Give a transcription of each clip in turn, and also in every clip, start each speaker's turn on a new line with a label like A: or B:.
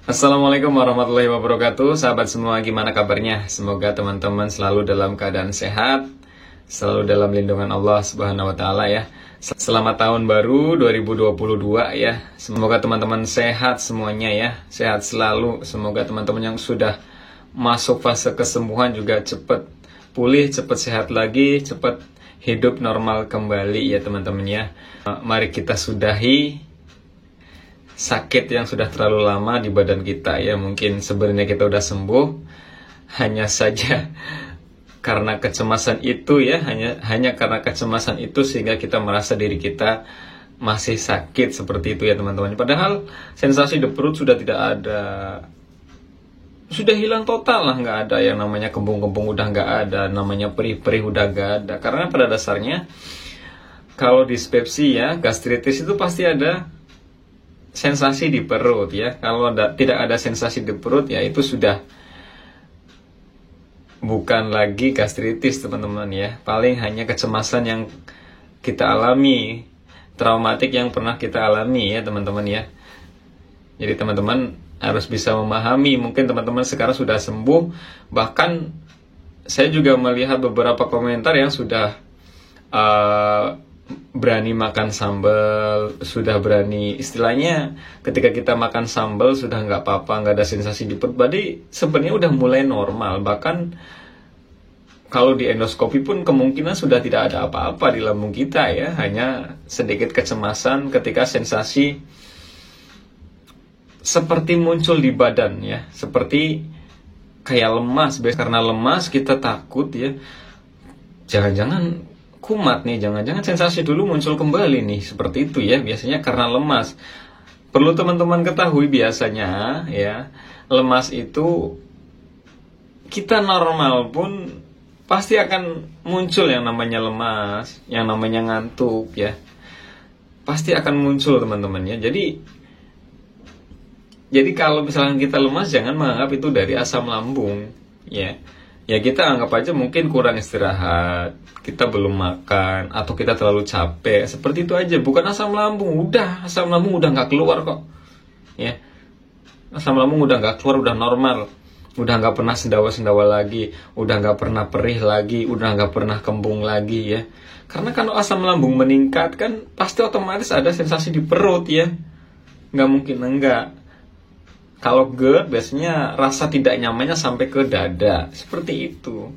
A: Assalamualaikum warahmatullahi wabarakatuh. Sahabat semua, gimana kabarnya? Semoga teman-teman selalu dalam keadaan sehat, selalu dalam lindungan Allah Subhanahu wa taala ya. Selamat tahun baru 2022 ya. Semoga teman-teman sehat semuanya ya. Sehat selalu. Semoga teman-teman yang sudah masuk fase kesembuhan juga cepat pulih, cepat sehat lagi, cepat hidup normal kembali ya teman-teman ya. Mari kita sudahi sakit yang sudah terlalu lama di badan kita ya. Mungkin sebenarnya kita udah sembuh, hanya saja karena kecemasan itu ya, hanya karena kecemasan itu sehingga kita merasa diri kita masih sakit seperti itu ya teman-teman. Padahal sensasi di perut sudah tidak ada, sudah hilang total lah, nggak ada yang namanya kembung-kembung, udah nggak ada, namanya perih-perih udah nggak ada. Karena pada dasarnya kalau dispepsia, gastritis itu pasti ada sensasi di perut ya. Kalau tidak ada sensasi di perut ya itu sudah bukan lagi gastritis teman-teman ya. Paling hanya kecemasan yang kita alami, traumatik yang pernah kita alami ya teman-teman ya. Jadi teman-teman harus bisa memahami. Mungkin teman-teman sekarang sudah sembuh. Bahkan saya juga melihat beberapa komentar yang sudah berani makan sambal, sudah berani, istilahnya ketika kita makan sambal sudah nggak apa-apa, nggak ada sensasi di perut. Berarti sebenarnya udah mulai normal. Bahkan kalau di endoskopi pun kemungkinan sudah tidak ada apa-apa di lambung kita ya, hanya sedikit kecemasan ketika sensasi seperti muncul di badan ya, seperti kayak lemas. Karena lemas kita takut ya, jangan-jangan kumat nih, jangan-jangan sensasi dulu muncul kembali nih, seperti itu ya. Biasanya karena lemas. Perlu teman-teman ketahui biasanya ya, lemas itu kita normal pun pasti akan muncul yang namanya lemas, yang namanya ngantuk ya. Pasti akan muncul teman-teman ya. Jadi kalau misalnya kita lemas, jangan menganggap itu dari asam lambung ya. Ya kita anggap aja mungkin kurang istirahat, kita belum makan, atau kita terlalu capek. Seperti itu aja, bukan asam lambung. Udah, asam lambung udah nggak keluar kok. Ya, asam lambung udah nggak keluar, udah normal. Udah nggak pernah sendawa-sendawa lagi, udah nggak pernah perih lagi, udah nggak pernah kembung lagi ya. Karena kalau asam lambung meningkat kan pasti otomatis ada sensasi di perut ya. Nggak mungkin enggak. Kalau GERD biasanya rasa tidak nyamannya sampai ke dada, seperti itu.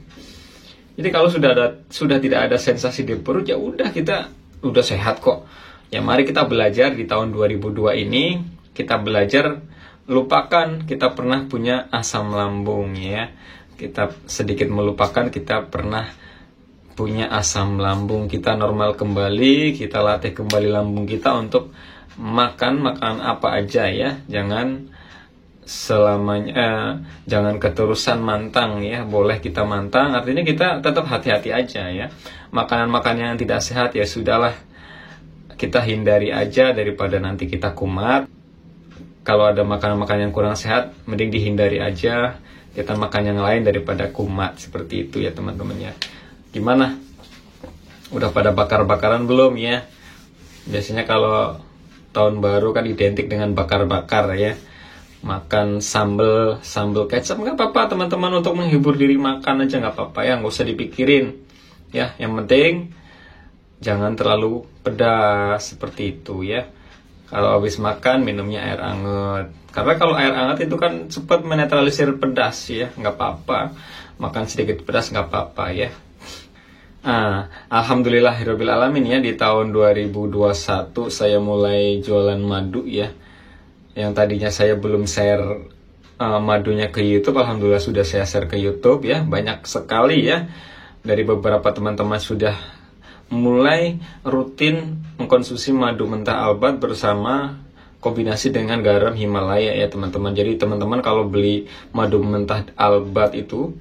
A: Jadi kalau sudah tidak ada sensasi di perut, ya udah, kita udah sehat kok. Ya mari kita belajar di tahun 2002 ini, kita belajar lupakan kita pernah punya asam lambung ya. Kita sedikit melupakan kita pernah punya asam lambung. Kita normal kembali, kita latih kembali lambung kita untuk makan makanan apa aja ya. Jangan selamanya jangan keterusan mantang ya. Boleh kita mantang, artinya kita tetap hati-hati aja ya. Makanan-makanan yang tidak sehat ya sudahlah, kita hindari aja daripada nanti kita kumat. Kalau ada makanan-makanan yang kurang sehat, mending dihindari aja. Kita makan yang lain daripada kumat, seperti itu ya teman-teman ya. Gimana? Udah pada bakar-bakaran belum ya? Biasanya kalau tahun baru kan identik dengan bakar-bakar ya. Makan sambal kecap nggak apa-apa teman-teman, untuk menghibur diri makan aja nggak apa-apa ya, nggak usah dipikirin ya. Yang penting jangan terlalu pedas, seperti itu ya. Kalau habis makan minumnya air hangat, karena kalau air hangat itu kan cepat menetralisir pedas ya. Nggak apa-apa makan sedikit pedas, nggak apa-apa ya. Alhamdulillahirabbil alamin ya, di tahun 2021 saya mulai jualan madu ya. Yang tadinya saya belum share madunya ke YouTube, alhamdulillah sudah saya share ke YouTube ya. Banyak sekali ya, dari beberapa teman-teman sudah mulai rutin mengkonsumsi madu mentah Albat bersama kombinasi dengan garam Himalaya ya teman-teman. Jadi teman-teman kalau beli madu mentah Albat itu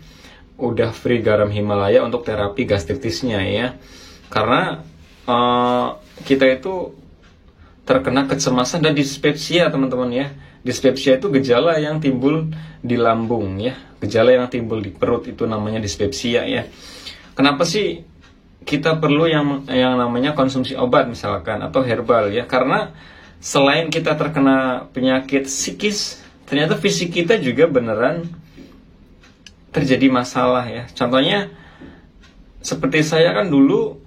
A: udah free garam Himalaya untuk terapi gastritisnya ya. Karena kita itu terkena kecemasan dan dispepsia teman-teman ya. Dispepsia itu gejala yang timbul di lambung ya. Gejala yang timbul di perut itu namanya dispepsia ya. Kenapa sih kita perlu yang namanya konsumsi obat misalkan atau herbal ya, karena selain kita terkena penyakit psikis, ternyata fisik kita juga beneran terjadi masalah ya. Contohnya seperti saya kan dulu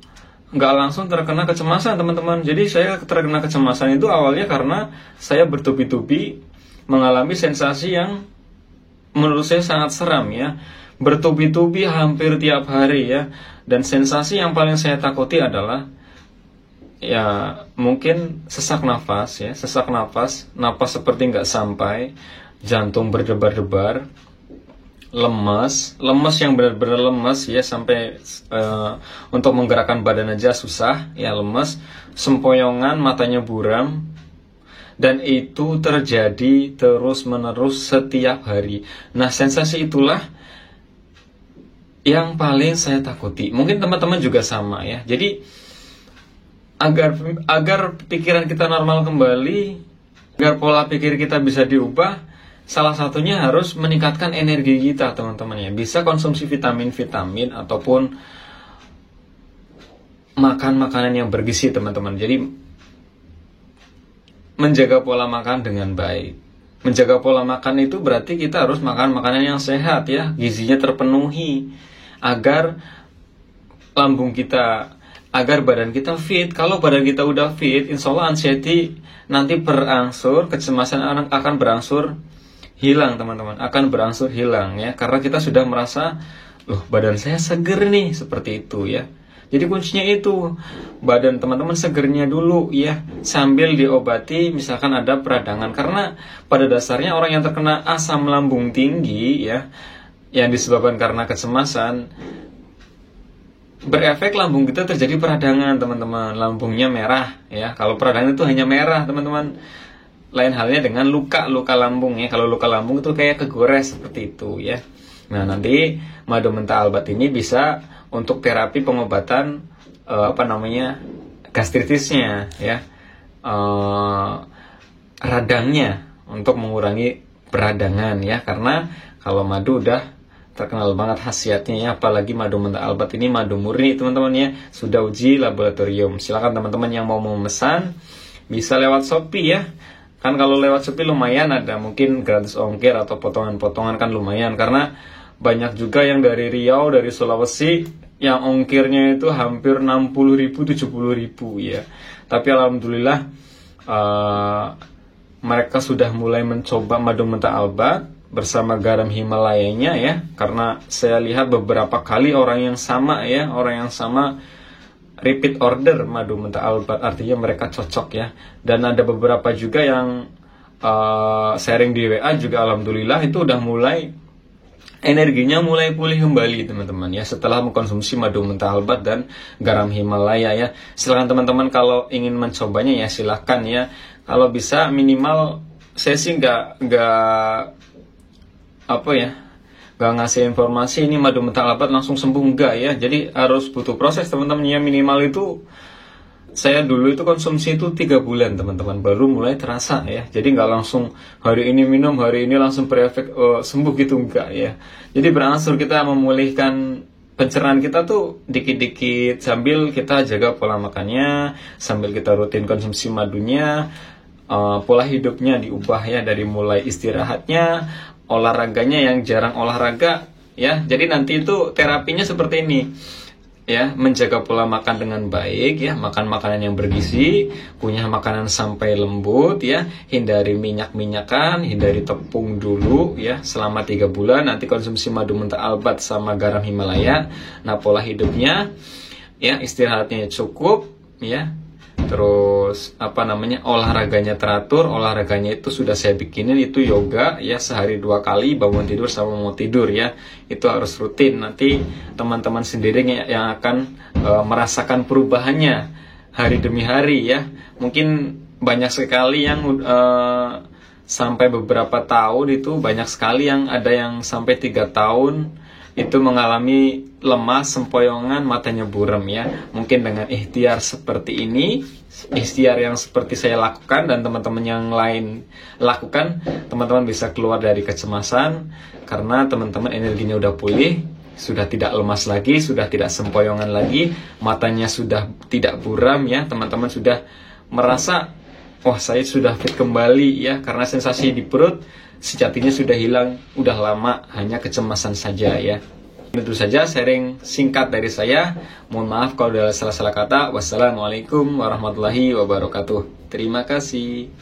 A: nggak langsung terkena kecemasan teman-teman. Jadi saya terkena kecemasan itu awalnya karena saya bertubi-tubi mengalami sensasi yang menurut saya sangat seram ya. Bertubi-tubi hampir tiap hari ya. Dan sensasi yang paling saya takuti adalah ya mungkin sesak nafas ya, sesak nafas, napas seperti nggak sampai, jantung berdebar-debar, lemas yang benar-benar lemas ya, sampai untuk menggerakkan badan aja susah ya, lemas, sempoyongan, matanya buram, dan itu terjadi terus-menerus setiap hari. Nah, sensasi itulah yang paling saya takuti. Mungkin teman-teman juga sama ya. Jadi agar pikiran kita normal kembali, agar pola pikir kita bisa diubah, salah satunya harus meningkatkan energi kita teman-teman ya. Bisa konsumsi vitamin-vitamin ataupun makan makanan yang bergizi teman-teman. Jadi menjaga pola makan dengan baik. Menjaga pola makan itu berarti kita harus makan makanan yang sehat ya, gizinya terpenuhi, agar lambung kita, agar badan kita fit. Kalau badan kita udah fit, insya Allah anxiety nanti berangsur, kecemasan akan berangsur hilang teman-teman, akan berangsur hilang ya, karena kita sudah merasa, loh badan saya seger nih, seperti itu ya. Jadi kuncinya itu, badan teman-teman segernya dulu ya, sambil diobati misalkan ada peradangan. Karena pada dasarnya orang yang terkena asam lambung tinggi ya, yang disebabkan karena kecemasan, berefek lambung kita terjadi peradangan teman-teman, lambungnya merah ya. Kalau peradangan itu hanya merah teman-teman, lain halnya dengan luka lambung ya. Kalau luka lambung itu kayak kegores seperti itu ya. Nah, nanti madu mentah albat ini bisa untuk terapi pengobatan gastritisnya ya, radangnya, untuk mengurangi peradangan ya. Karena kalau madu udah terkenal banget khasiatnya ya, apalagi madu mentah albat ini madu murni teman-teman ya, sudah uji laboratorium. Silakan teman-teman yang mau memesan bisa lewat Shopee ya. Kan kalau lewat Shopee lumayan ada mungkin gratis ongkir atau potongan-potongan, kan lumayan, karena banyak juga yang dari Riau, dari Sulawesi yang ongkirnya itu hampir 60.000, 70.000 ya. Tapi alhamdulillah mereka sudah mulai mencoba madu mentah albat bersama garam Himalayanya ya, karena saya lihat beberapa kali orang yang sama repeat order madu mentah albat, artinya mereka cocok ya. Dan ada beberapa juga yang sharing di WA juga, alhamdulillah itu udah mulai energinya mulai pulih kembali teman-teman ya, setelah mengkonsumsi madu mentah albat dan garam Himalaya ya. Silakan teman-teman kalau ingin mencobanya ya, silakan ya. Kalau bisa minimal saya sih nggak ngasih informasi ini madu mentah albat langsung sembuh, enggak ya. Jadi harus butuh proses teman-teman ya. Minimal itu saya dulu itu konsumsi itu 3 bulan teman-teman, baru mulai terasa ya. Jadi nggak langsung hari ini minum, hari ini langsung berefek sembuh gitu, enggak ya. Jadi berangsur kita memulihkan pencernaan kita tuh dikit-dikit, sambil kita jaga pola makannya, sambil kita rutin konsumsi madunya. Pola hidupnya diubah ya, dari mulai istirahatnya, olahraganya yang jarang olahraga ya. Jadi nanti itu terapinya seperti ini ya, menjaga pola makan dengan baik ya, makan makanan yang bergizi, punya makanan sampai lembut ya, hindari minyak-minyakan, hindari tepung dulu ya selama 3 bulan, nanti konsumsi madu mentah albat sama garam Himalaya. Nah, pola hidupnya ya, istirahatnya cukup ya, terus olahraganya teratur. Olahraganya itu sudah saya bikinin, itu yoga ya, sehari 2 kali, bangun tidur sama mau tidur ya, itu harus rutin. Nanti teman-teman sendiri yang akan merasakan perubahannya hari demi hari ya. Mungkin banyak sekali yang sampai beberapa tahun, itu banyak sekali yang ada yang sampai 3 tahun itu mengalami lemas, sempoyongan, matanya buram ya. Mungkin dengan ikhtiar seperti ini, ikhtiar yang seperti saya lakukan dan teman-teman yang lain lakukan, teman-teman bisa keluar dari kecemasan karena teman-teman energinya udah pulih sudah tidak lemas lagi, sudah tidak sempoyongan lagi, matanya sudah tidak buram ya, teman-teman sudah merasa, wah saya sudah fit kembali ya, karena sensasi di perut sejatinya sudah hilang, udah lama hanya kecemasan saja ya. Itu saja sharing singkat dari saya. Mohon maaf kalau ada salah-salah kata. Wassalamualaikum warahmatullahi wabarakatuh. Terima kasih.